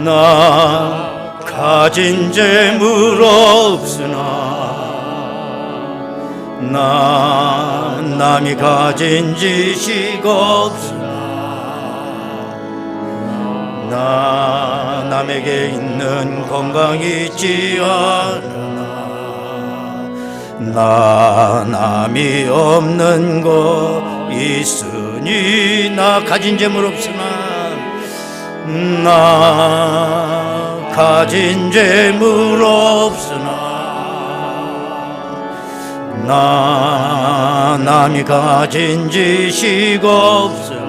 나 가진 재물 없으나 나 남이 가진 지식 없으나 나 남에게 있는 건강이 있지 않으나 나 남이 없는 거 있으니 나 가진 재물 없으나 나 가진 재물 없으나 나 남이 가진 지식 없으나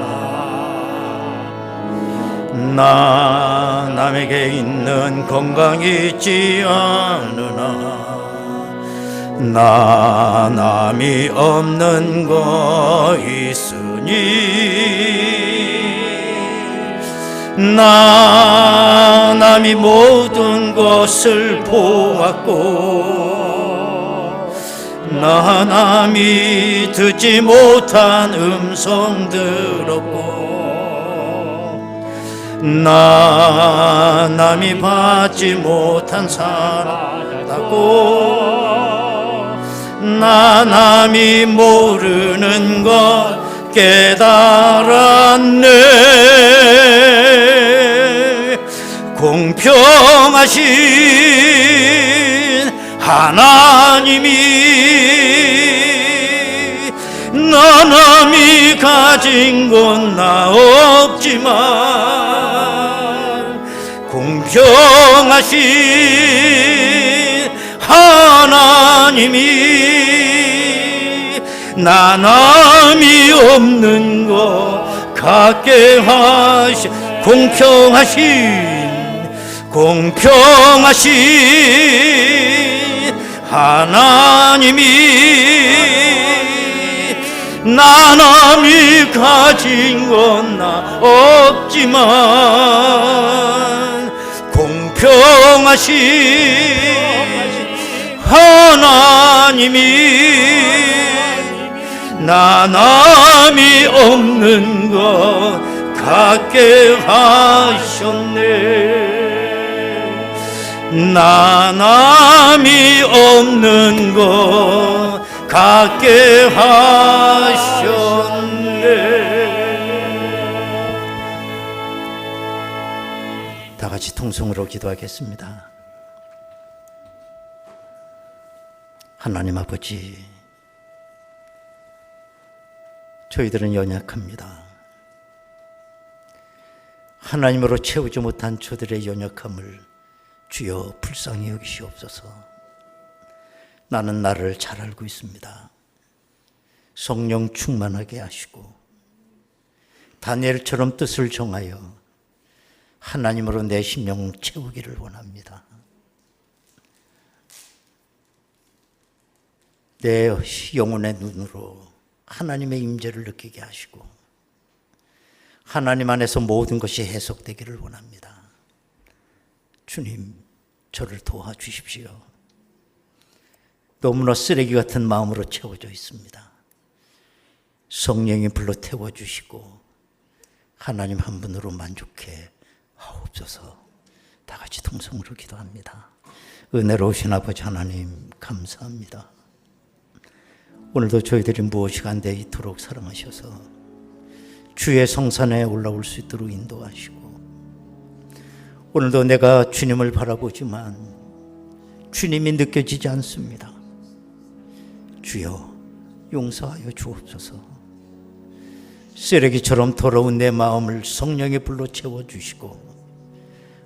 나 남에게 있는 건강이 있지 않으나 나 남이 없는 거 있으니 나 남이 모든 것을 보았고 나 남이 듣지 못한 음성 들었고 나 남이 받지 못한 사랑 받았고 나 남이 모르는 것 깨달았네. 공평하신 하나님이 나 남이 가진 건 나 없지만 공평하신 하나님이 나 남이 없는 것 갖게 하시 공평하신 하나님이 나 남이 가진 건 나 없지만 공평하신 하나님이 나 남이 없는 것 갖게 하셨네. 나 남이 없는 것 갖게 하셨네. 다 같이 통성으로 기도하겠습니다. 하나님 아버지, 저희들은 연약합니다. 하나님으로 채우지 못한 저들의 연약함을 주여 불쌍히 여기시옵소서. 나는 나를 잘 알고 있습니다. 성령 충만하게 하시고 다니엘처럼 뜻을 정하여 하나님으로 내 심령 채우기를 원합니다. 내 영혼의 눈으로 하나님의 임재를 느끼게 하시고 하나님 안에서 모든 것이 해석되기를 원합니다. 주님, 저를 도와주십시오. 너무나 쓰레기 같은 마음으로 채워져 있습니다. 성령이 불러 태워주시고 하나님 한 분으로 만족해 하옵소서. 다 같이 통성으로 기도합니다. 은혜로우신 아버지 하나님 감사합니다. 오늘도 저희들이 무엇이 간데 이토록 사랑하셔서 주의 성산에 올라올 수 있도록 인도하시고 오늘도 내가 주님을 바라보지만 주님이 느껴지지 않습니다. 주여 용서하여 주옵소서. 쓰레기처럼 더러운 내 마음을 성령의 불로 채워주시고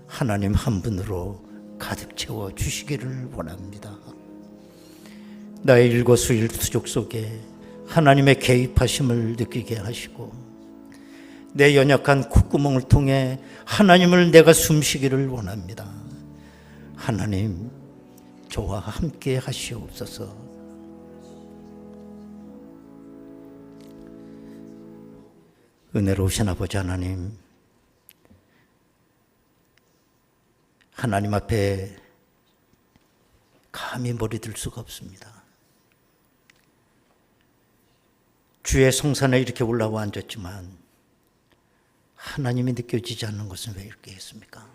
하나님 한 분으로 가득 채워주시기를 원합니다. 나의 일거수일투족 속에 하나님의 개입하심을 느끼게 하시고 내 연약한 콧구멍을 통해 하나님을 내가 숨쉬기를 원합니다. 하나님, 저와 함께 하시옵소서. 은혜로우신 아버지 하나님, 하나님 앞에 감히 머리 들 수가 없습니다. 주의 성산에 이렇게 올라와 앉았지만 하나님이 느껴지지 않는 것은 왜 이렇게 했습니까?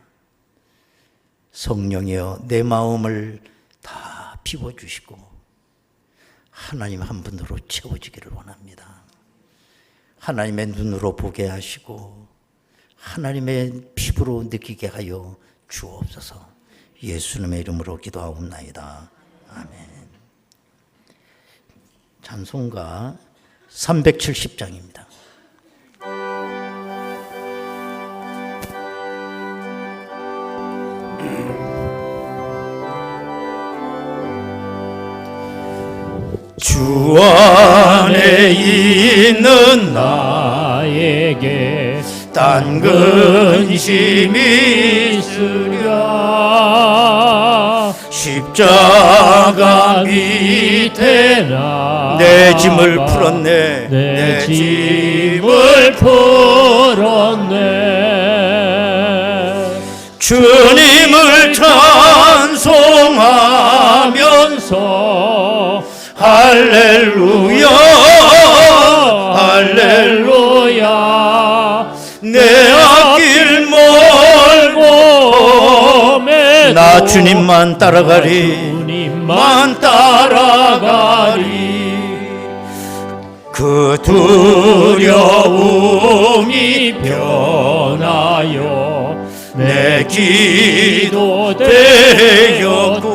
성령이여 내 마음을 다 비워주시고 하나님 한 분으로 채워지기를 원합니다. 하나님의 눈으로 보게 하시고 하나님의 피부로 느끼게 하여 주옵소서. 예수님의 이름으로 기도하옵나이다. 아멘. 찬송가 370장입니다. 주 안에 있는 나에게 딴 근심이 있으랴. 십자가 밑에 내 짐을 풀었네. 내 짐을 풀었네. 주님을 찬송하면서 할렐루야 할렐루야. 내 앞길 멀고 나 주님만 따라가리. 주님만 따라가리. 그 두려움이 변하여 내 기도 되었고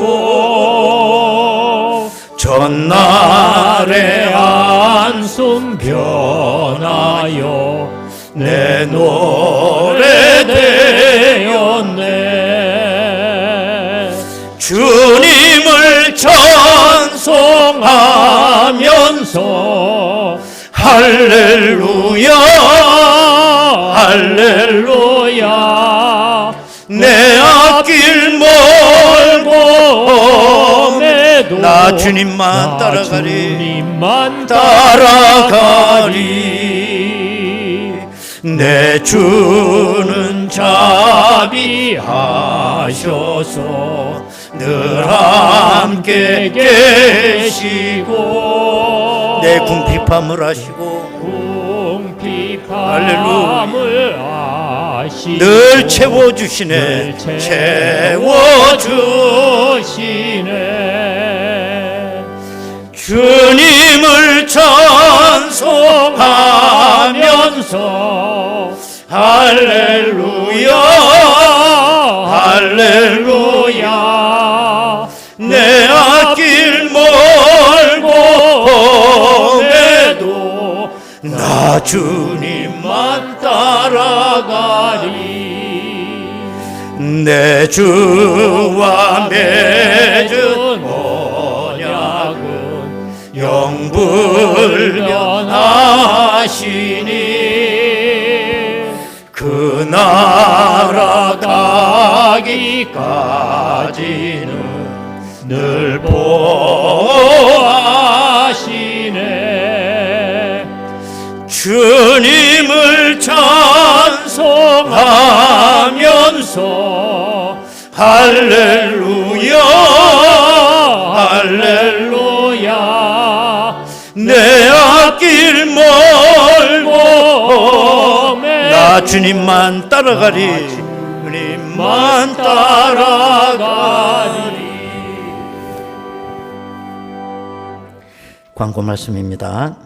전날의 안숨 변하여 내 노래 되었네. 주님을 찬송하면서 할렐루야 할렐루야. 내 앞길 멀고 나 주님만 따라가리. 따라가리. 내 주는 자비하셔서 늘 함께 계시고 내 궁핍함을 아시고 궁핍함을 아시고 늘 채워주시네. 채워주시네. 주님을 찬송하면서 할렐루야 할렐루야. 내 앞길 멀고에도 나 주님만 따라가리. 내 주와 맺은 언약은 영불변하시니 그 나라 가기까지는 늘 보호하시네. 주님을 찬송하면서 할렐루야 할렐루야. 내 앞길 멀고 나 주님만 따라가리. 주님만 따라가리. 광고 말씀입니다.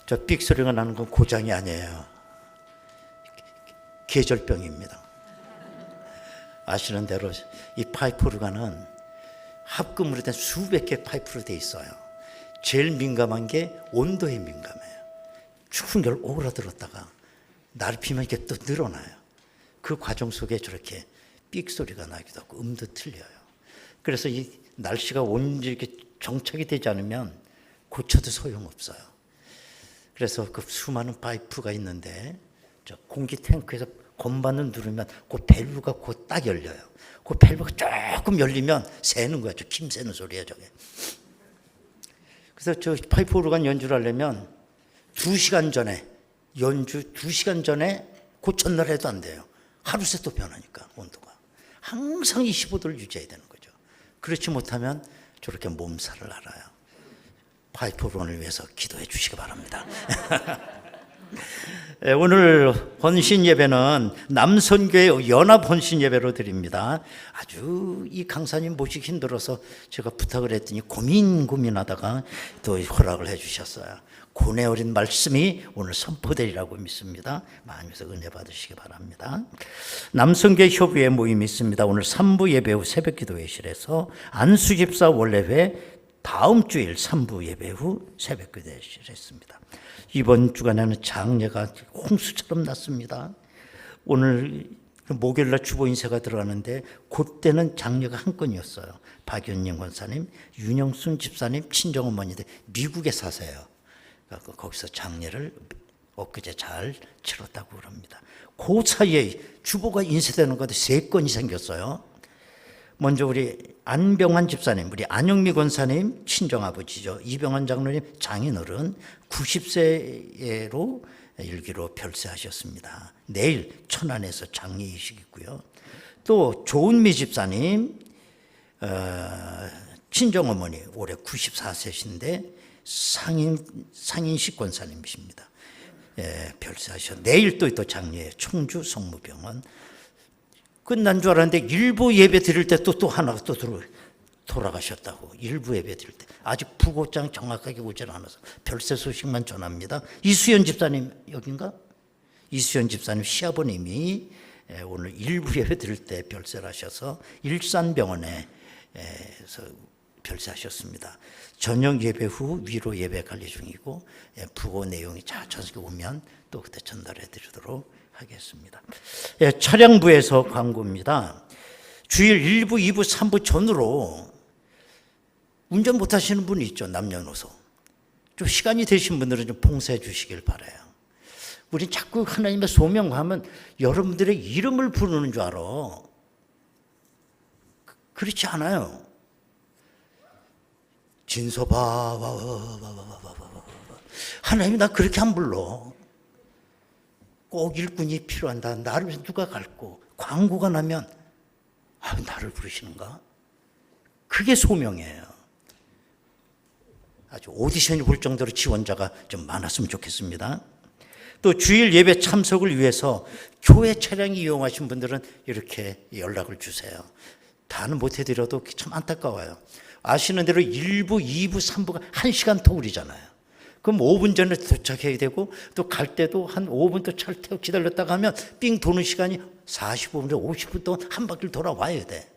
저 삑 소리가 나는 건 고장이 아니에요. 계절병입니다. 아시는 대로 이 파이프 오르간은 합금으로 된 수백 개 파이프로 돼 있어요. 제일 민감한 게 온도에 민감해요. 추운 겨울 오그라들었다가 날 피면 이게 또 늘어나요. 그 과정 속에 저렇게 삑 소리가 나기도 하고 음도 틀려요. 그래서 이 날씨가 온전히 이렇게 정착이 되지 않으면 고쳐도 소용없어요. 그래서 그 수많은 파이프가 있는데 저 공기 탱크에서 건반을 누르면 그 밸브가 곧 딱 열려요. 그 밸브가 조금 열리면 새는 거야. 저 김 새는 소리야 저게. 그래서 저 파이프 오르간 연주를 하려면 2시간 전에 연주 2시간 전에 고쳤날 해도 안 돼요. 하루 새 또 변하니까 온도가. 항상 25도를 유지해야 되는 거죠. 그렇지 못하면 저렇게 몸살을 앓아요. 파이프 오르간을 위해서 기도해 주시기 바랍니다. 오늘 헌신 예배는 남선교회 연합 헌신 예배로 드립니다. 아주 이 강사님 모시기 힘들어서 제가 부탁을 했더니 고민하다가 또 허락을 해 주셨어요. 고뇌 어린 말씀이 오늘 선포되리라고 믿습니다. 마음에서 은혜 받으시기 바랍니다. 남성계 협의회 모임이 있습니다. 오늘 3부 예배 후 새벽 기도회실에서 안수집사 원래회 다음 주일 3부 예배 후 새벽 기도회실에 있습니다. 이번 주간에는 장례가 홍수처럼 났습니다. 오늘 목요일날 주보 인쇄가 들어가는데 그때는 장례가 한 건이었어요. 박연영 권사님, 윤영순 집사님 친정어머니들 미국에 사세요. 거기서 장례를 엊그제 잘 치렀다고 그럽니다. 그 사이에 주보가 인쇄되는 것도 3건이 생겼어요. 먼저 우리 안병환 집사님, 우리 안영미 권사님 친정아버지죠. 이병환 장로님 장인어른 90세로 일기로 별세하셨습니다. 내일 천안에서 장례의식 있고요. 또 조은미 집사님 친정어머니 올해 94세신데 상인식 권사님이십니다. 예, 별세하셔. 내일 또 장례 청주 성모병원. 끝난 줄 알았는데 일부 예배 드릴 때 또 하나가 또 돌아가셨다고. 일부 예배 드릴 때 아직 부고장 정확하게 오질 않아서 별세 소식만 전합니다. 이수연 집사님 여긴가? 이수연 집사님 시아버님이 오늘 일부 예배 드릴 때 별세를 하셔서 일산병원에서 별세하셨습니다. 저녁 예배 후 위로 예배 관리 중이고 부고 내용이 전석에 오면 또 그때 전달해 드리도록 하겠습니다. 차량부에서 광고입니다. 주일 1부, 2부, 3부 전으로 운전 못하시는 분이 있죠. 남녀노소. 좀 시간이 되신 분들은 좀 봉사해 주시길 바라요. 우리 자꾸 하나님의 소명하면 여러분들의 이름을 부르는 줄 알아. 그렇지 않아요. 진서봐 하나님이 나 그렇게 안 불러. 꼭 일꾼이 필요한다. 나를 누가 갈고 광고가 나면 나를 부르시는가? 그게 소명이에요. 아주 오디션이 볼 정도로 지원자가 좀 많았으면 좋겠습니다. 또 주일 예배 참석을 위해서 교회 차량이 이용하신 분들은 이렇게 연락을 주세요. 다는 못해드려도 참 안타까워요. 아시는 대로 1부, 2부, 3부가 1시간 토울이잖아요. 그럼 5분 전에 도착해야 되고 또 갈 때도 한 5분 또 차를 태워 기다렸다가 하면 삥 도는 시간이 45분에 50분 동안 한 바퀴를 돌아와야 돼.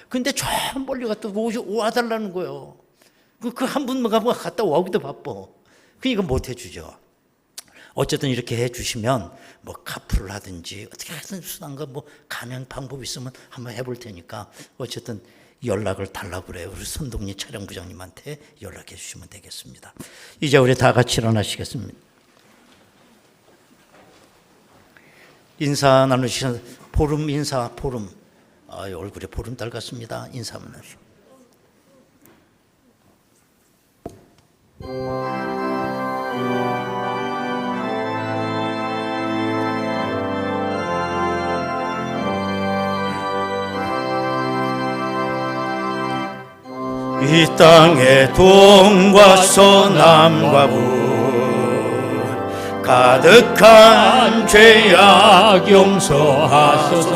근데 저 멀리 갔다 와달라는 거예요. 그 한 분만 가면 갔다 오기도 바빠. 그러니까 못 해주죠. 어쨌든 이렇게 해주시면 뭐 카풀을 하든지 어떻게 하든 수단과 뭐 가능한 방법이 있으면 한번 해볼 테니까 어쨌든 연락을 달라고 그래요. 우리 선동리 차량부장님한테 연락해 주시면 되겠습니다. 이제 우리 다 같이 일어나시겠습니다. 인사 나누시는 보름 인사 보름. 얼굴에 보름달 같습니다. 인사 한번 하시고. 이 땅의 동과 서남과 북 가득한 죄악 용서하소서.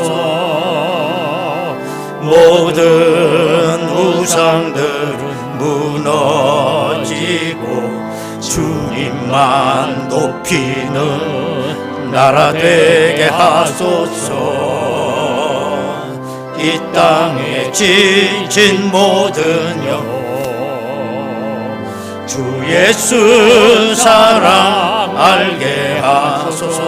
모든 우상들은 무너지고 주님만 높이는 나라 되게 하소서. 이 땅에 지친 모든 영혼 주 예수 사랑 알게 하소서.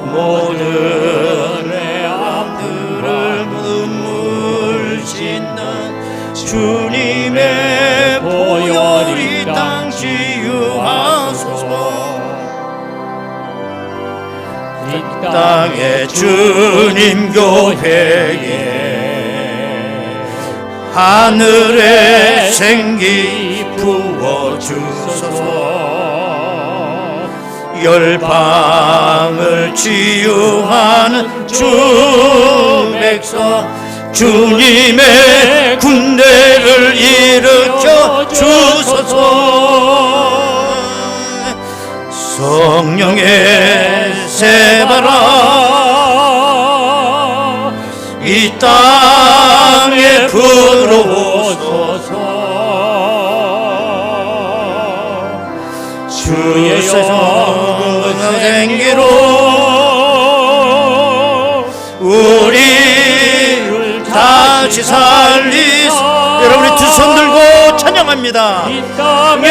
모든 애함들을 눈물 짓는 주님의 보혈 이 땅 치유하소서. 이 땅에 주님 교회에 하늘의 생기 부어주소서. 열방을 치유하는 주 백성 주님의 군대를 일으켜 주소서. 성령의 새바라 이 땅에 불어오소서. 세상 생기로 우리를 다시 살리소. 여러분이 두 손 들고 찬양합니다. 이 땅에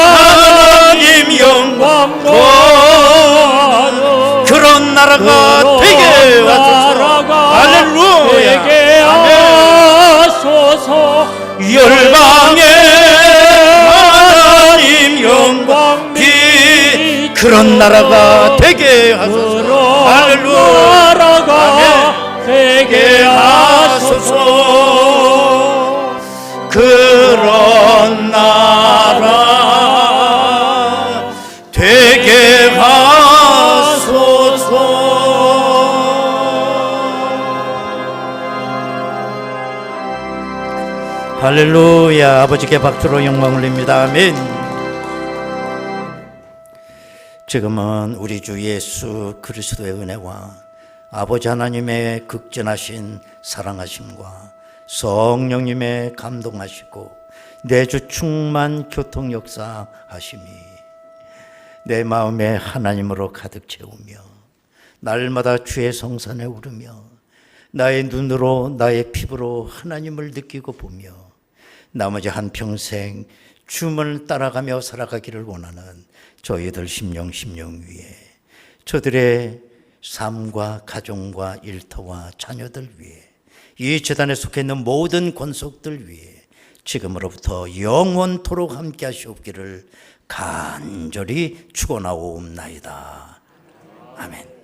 하나님 영광 영광 그런 나라가 되게 하소서. 할렐루야. 되게 하소서. 열방에 하나님 영광 빛 그런 나라가 되게 하소서. 할렐루야. 나라가 되게 하소서. 그런 나라 되게 하소서. 할렐루야. 아버지께 박수로 영광 올립니다. 아멘. 지금은 우리 주 예수 그리스도의 은혜와 아버지 하나님의 극진하신 사랑하심과 성령님의 감동하시고 내주 충만 교통 역사하심이 내 마음에 하나님으로 가득 채우며 날마다 주의 성산에 오르며 나의 눈으로 나의 피부로 하나님을 느끼고 보며 나머지 한평생 주문을 따라가며 살아가기를 원하는 저희들 심령 위에 저들의 삶과 가정과 일터와 자녀들 위해 이 재단에 속해 있는 모든 권속들 위해 지금으로부터 영원토록 함께 하시옵기를 간절히 축원하옵나이다. 아멘.